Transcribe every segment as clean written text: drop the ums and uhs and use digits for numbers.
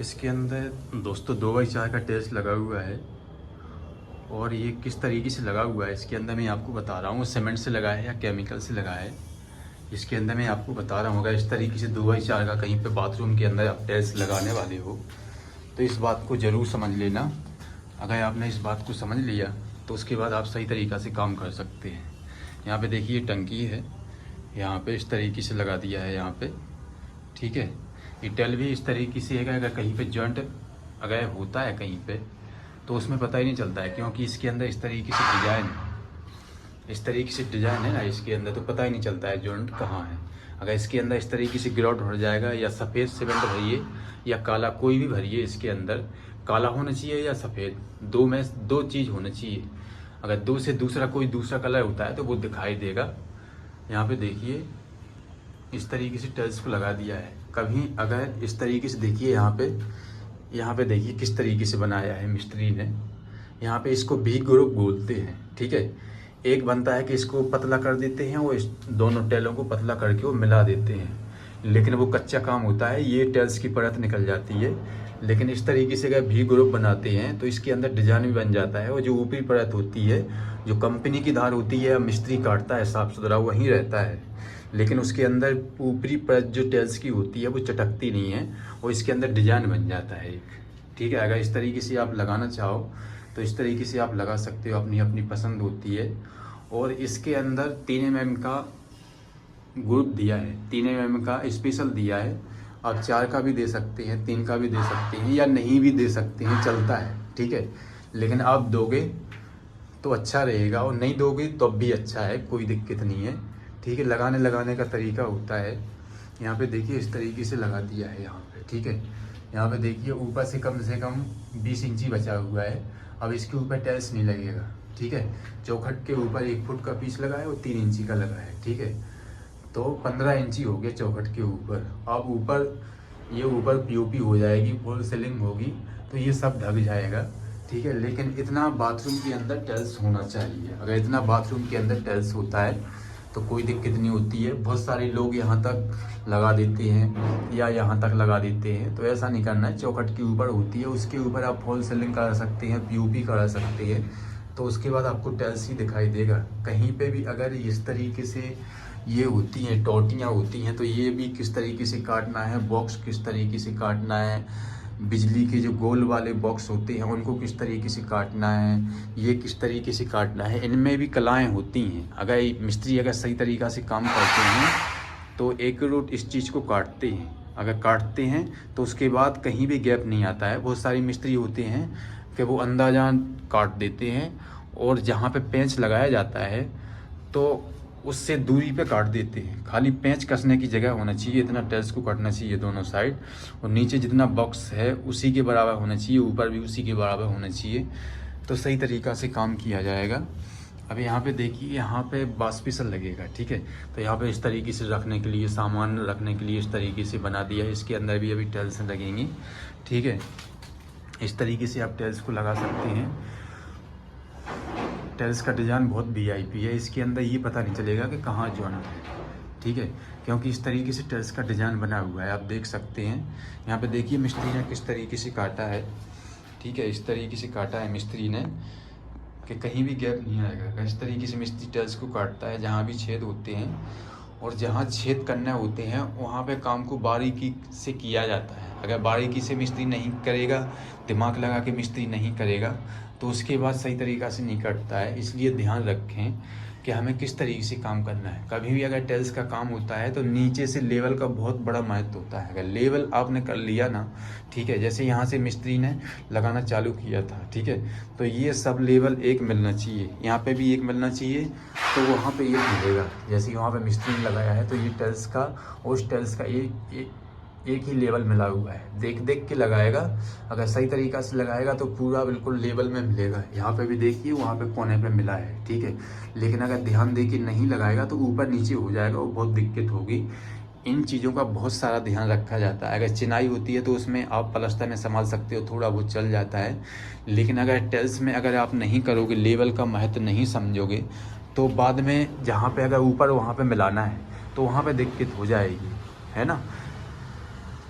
इसके अंदर दोस्तों 2x4 का टेल्स लगा हुआ है और ये किस तरीके से लगा हुआ है इसके अंदर मैं आपको बता रहा हूँ। सीमेंट से लगा है या केमिकल से लगा है इसके अंदर मैं आपको बता रहा हूँ। अगर इस तरीके से 2x4 का कहीं पे बाथरूम के अंदर आप टेल्स लगाने वाले हो तो इस बात को ज़रूर समझ लेना। अगर आपने इस बात को समझ लिया तो उसके बाद आप सही तरीक़ा से काम कर सकते हैं। यहाँ पे देखिए टंकी है, यहाँ पे इस तरीके से लगा दिया है यहाँ पे, ठीक है। ये टेल भी इस तरीके से है। अगर कहीं पे जॉइंट अगर होता है कहीं पे तो उसमें पता ही नहीं चलता है, क्योंकि इसके अंदर इस तरीके से डिज़ाइन है ना इसके अंदर, तो पता ही नहीं चलता है जॉइंट कहाँ है। अगर इसके अंदर इस तरीके से ग्राउट हो जाएगा या सफ़ेद सीमेंट भरिए या काला, कोई भी भरिए, इसके अंदर काला होना चाहिए या सफ़ेद, दो में दो चीज़ होना चाहिए। अगर दो से दूसरा कोई दूसरा कलर होता है तो वो दिखाई देगा। यहाँ पे देखिए इस तरीके से टेल्स को लगा दिया है। कभी अगर इस तरीके से देखिए यहाँ पे देखिए किस तरीके से बनाया है मिस्त्री ने। यहाँ पे इसको भी ग्रुप बोलते हैं, ठीक है। एक बनता है कि इसको पतला कर देते हैं, वो इस दोनों टेलों को पतला करके वो मिला देते हैं, लेकिन वो कच्चा काम होता है, ये टेल्स की परत निकल जाती है। लेकिन इस तरीके से अगर भी ग्रुप बनाते हैं तो इसके अंदर डिजाइन भी बन जाता है। और जो ऊपरी परत होती है, जो कंपनी की धार होती है, मिस्त्री काटता है साफ सुथरा वहीं रहता है, लेकिन उसके अंदर ऊपरी परत जो टेल्स की होती है वो चटकती नहीं है और इसके अंदर डिजाइन बन जाता है एक, ठीक है। अगर इस तरीके से आप लगाना चाहो तो इस तरीके से आप लगा सकते हो, अपनी अपनी पसंद होती है। और इसके अंदर 3 mm का ग्रुप दिया है, 3 mm का स्पेशल दिया है। आप 4 का भी दे सकते हैं, 3 का भी दे सकते हैं या नहीं भी दे सकते हैं, चलता है, ठीक है। लेकिन आप दोगे तो अच्छा रहेगा और नहीं दोगे तो अब भी अच्छा है, कोई दिक्कत नहीं है, ठीक है। लगाने का तरीका होता है। यहाँ पे देखिए इस तरीके से लगा दिया है यहाँ पे, ठीक है। यहाँ पे देखिए ऊपर से कम 20 इंची बचा हुआ है। अब इसके ऊपर टाइल्स नहीं लगेगा, ठीक है। चौखट के ऊपर 1 फुट का पीस लगा है और 3 इंची का लगा है, ठीक है। तो 15 इंची हो गया चौखट के ऊपर। अब ऊपर पीओपी हो जाएगी, फॉल सीलिंग होगी तो ये सब ढक जाएगा, ठीक है। लेकिन इतना बाथरूम के अंदर टाइल्स होना चाहिए। अगर इतना बाथरूम के अंदर टाइल्स होता है तो कोई दिक्कत नहीं होती है। बहुत सारे लोग यहाँ तक लगा देते हैं या यहाँ तक लगा देते हैं, तो ऐसा नहीं करना है। चौखट के ऊपर होती है, उसके ऊपर आप फॉल सीलिंग करा सकते हैं, पीओपी करा सकते हैं, तो उसके बाद आपको टाइल्स ही दिखाई देगा। कहीं पे भी अगर इस तरीके से ये होती हैं, टोटियाँ होती हैं, तो ये भी किस तरीके से काटना है, बॉक्स किस तरीके से काटना है, बिजली के जो गोल वाले बॉक्स होते हैं उनको किस तरीके से काटना है, ये किस तरीके से काटना है, इनमें भी कलाएं होती हैं। अगर मिस्त्री अगर सही तरीक़ा से काम करते हैं तो एक रूट इस चीज़ को काटते हैं। अगर काटते हैं तो उसके बाद कहीं भी गैप नहीं आता है। बहुत सारे मिस्त्री होते हैं कि वो अंदाजान काट देते हैं और जहाँ पे पेंच लगाया जाता है तो उससे दूरी पे काट देते हैं। खाली पेंच कसने की जगह होना चाहिए, इतना टाइल्स को काटना चाहिए दोनों साइड, और नीचे जितना बॉक्स है उसी के बराबर होना चाहिए, ऊपर भी उसी के बराबर होना चाहिए, तो सही तरीक़ा से काम किया जाएगा। अब यहाँ पे देखिए यहाँ पे बास्पिसल लगेगा, ठीक है। तो यहाँ पे इस तरीके से रखने के लिए, सामान रखने के लिए इस तरीके से बना दिया है। इसके अंदर भी अभी टाइल्स लगेंगी, ठीक है। इस तरीके से आप टाइल्स को लगा सकते हैं। टाइल्स का डिज़ाइन बहुत वीआईपी है। इसके अंदर ये पता नहीं चलेगा कि कहाँ जॉइंट है, ठीक है, क्योंकि इस तरीके से टाइल्स का डिज़ाइन बना हुआ है, आप देख सकते हैं। यहाँ पे देखिए मिस्त्री ने किस तरीके से काटा है, ठीक है। इस तरीके से काटा है मिस्त्री ने कि कहीं भी गैप नहीं आएगा। इस तरीके से मिस्त्री टाइल्स को काटता है, जहाँ भी छेद होते हैं और जहाँ छेद करने होते हैं वहाँ पे काम को बारीकी से किया जाता है। अगर बारीकी से मिस्त्री नहीं करेगा, दिमाग लगा के मिस्त्री नहीं करेगा, तो उसके बाद सही तरीक़ा से नहीं कटता है। इसलिए ध्यान रखें कि हमें किस तरीके से काम करना है। कभी भी अगर टाइल्स का काम होता है तो नीचे से लेवल का बहुत बड़ा महत्व होता है। अगर लेवल आपने कर लिया ना, ठीक है, जैसे यहाँ से मिस्त्री ने लगाना चालू किया था, ठीक है, तो ये सब लेवल एक मिलना चाहिए, यहाँ पे भी एक मिलना चाहिए, तो वहाँ पे एक मिलेगा। जैसे वहाँ पे मिस्त्री ने लगाया है तो ये टाइल्स का और उस टाइल्स का एक ही लेवल मिला हुआ है। देख देख के लगाएगा, अगर सही तरीक़ा से लगाएगा तो पूरा बिल्कुल लेवल में मिलेगा। यहाँ पे भी देखिए वहाँ पे कोने पे मिला है, ठीक है। लेकिन अगर ध्यान दे के नहीं लगाएगा तो ऊपर नीचे हो जाएगा, वो बहुत दिक्कत होगी। इन चीज़ों का बहुत सारा ध्यान रखा जाता है। अगर चिनाई होती है तो उसमें आप प्लास्टर में संभाल सकते हो, थोड़ा बहुत चल जाता है। लेकिन अगर टाइल्स में अगर आप नहीं करोगे, लेवल का महत्व नहीं समझोगे, तो बाद में जहाँ पे अगर ऊपर वहाँ पे मिलाना है तो वहाँ पे दिक्कत हो जाएगी, है ना।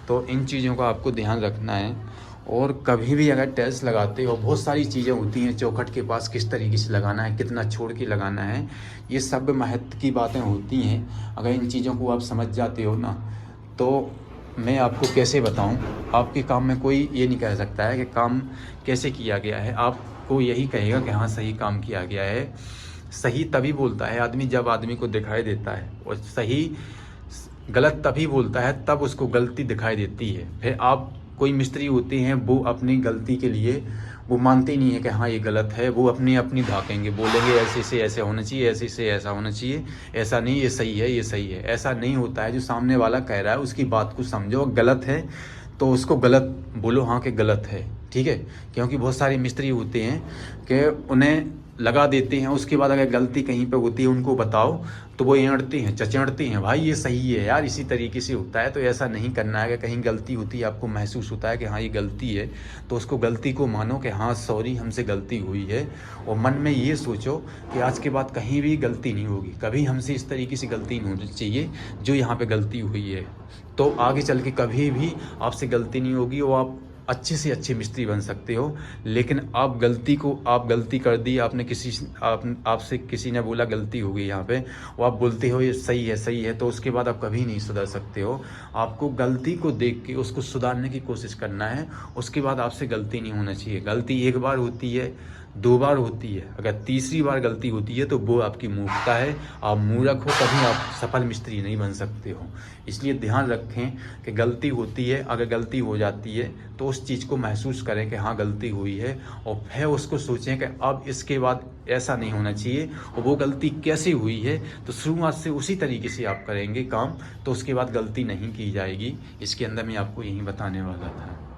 तो इन चीज़ों का आपको ध्यान रखना है। और कभी भी अगर टाइल्स लगाते हो, बहुत सारी चीज़ें होती हैं, चौखट के पास किस तरीके से लगाना है, कितना छोड़ के लगाना है, ये सब महत्व की बातें होती हैं। अगर इन चीज़ों को आप समझ जाते हो ना, तो मैं आपको कैसे बताऊं, आपके काम में कोई ये नहीं कह सकता है कि काम कैसे किया गया है। आपको यही कहेगा कि हाँ सही काम किया गया है। सही तभी बोलता है आदमी जब आदमी को दिखाई देता है, और सही गलत तभी बोलता है तब उसको गलती दिखाई देती है। फिर आप कोई मिस्त्री होते हैं, वो अपनी गलती के लिए वो मानते नहीं है कि हाँ ये गलत है, वो अपनी धाकेंगे, बोलेंगे ऐसे से ऐसे होना चाहिए, ऐसे से ऐसा होना चाहिए, ऐसा नहीं, ये सही है, ये सही है। ऐसा नहीं होता है। जो सामने वाला कह रहा है उसकी बात को समझो, गलत है तो उसको गलत बोलो, हाँ कि गलत है, ठीक है। क्योंकि बहुत सारे मिस्त्री होते हैं कि उन्हें लगा देते हैं, उसके बाद अगर गलती कहीं पे होती है उनको बताओ तो वो एंटते हैं, चचेड़ते हैं, भाई ये सही है यार, इसी तरीके से होता है। तो ऐसा नहीं करना है कि कहीं गलती होती है, आपको महसूस होता है कि हाँ ये गलती है, तो उसको गलती को मानो कि हाँ सॉरी हमसे गलती हुई है। और मन में ये सोचो कि आज के बाद कहीं भी गलती नहीं होगी, कभी हमसे इस तरीके से गलती नहीं होनी चाहिए जो यहाँ पे गलती हुई है। तो आगे चल के कभी भी आपसे गलती नहीं होगी और आप अच्छे से अच्छे मिस्त्री बन सकते हो। लेकिन आप गलती कर दी, आपसे किसी ने बोला गलती हो गई यहाँ पे, और आप बोलते हो ये सही है, तो उसके बाद आप कभी नहीं सुधर सकते हो। आपको गलती को देख के उसको सुधारने की कोशिश करना है, उसके बाद आपसे गलती नहीं होना चाहिए। गलती एक बार होती है, 2 बार होती है, अगर तीसरी बार गलती होती है तो वो आपकी मूर्खता है। आप मूर्ख हो, कभी आप सफल मिस्त्री नहीं बन सकते हो। इसलिए ध्यान रखें कि गलती होती है, अगर गलती हो जाती है तो उस चीज़ को महसूस करें कि हाँ गलती हुई है, और फिर उसको सोचें कि अब इसके बाद ऐसा नहीं होना चाहिए। और वो गलती कैसे हुई है, तो शुरुआत से उसी तरीके से आप करेंगे काम, तो उसके बाद गलती नहीं की जाएगी। इसके अंदर मैं आपको यही बताने वाला था।